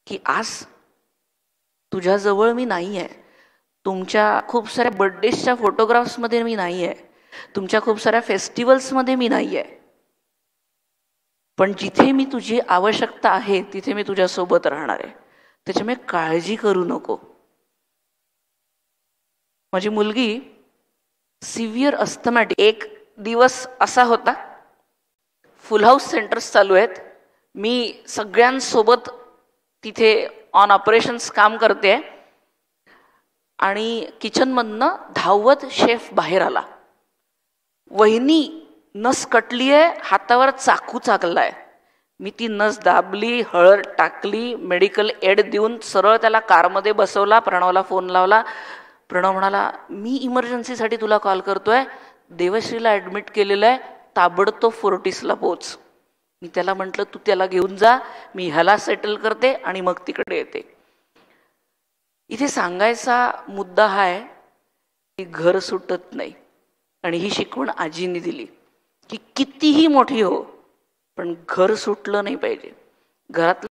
की आज तुझ्याजवळ मी नाही आहे, तुमच्या खूप साऱ्या बर्थडेजच्या फोटोग्राफ्समध्ये मी नाही आहे, तुमच्या खूप साऱ्या फेस्टिवल्समध्ये मी नाही आहे, पण जिथे मी तुझी आवश्यकता आहे तिथे मी तुझ्यासोबत राहणार आहे, त्याच्यामुळे काळजी करू नको. माझी मुलगी सिव्हिअर अस्थमॅटिक, एक दिवस असा होता, फुल हाऊस सेंटर्स चालू आहेत, मी सगळ्यांसोबत तिथे ऑन ऑपरेशन्स काम करते आणि किचनमधनं धावत शेफ बाहेर आला. वहिनी नस कटली आहे, हातावर चाकू चाकलाय. मी ती नस दाबली, हळद टाकली, मेडिकल एड देऊन सरळ त्याला कारमध्ये बसवला. प्रणवला फोन लावला. प्रणव म्हणाला, मी इमर्जन्सीसाठी तुला कॉल करतोय, देवश्रीला ॲडमिट केलेलं आहे, ताबडतोब फोर्टिसला पोच. मी त्याला म्हटलं, तू त्याला घेऊन जा, मी ह्याला सेटल करते आणि मग तिकडे येते. इथे सांगायचा मुद्दा हा आहे की घर सुटत नाही. आणि ही शिकवण आजींनी दिली की कितीही मोठी हो, पण घर सुटलं नाही पाहिजे. घरात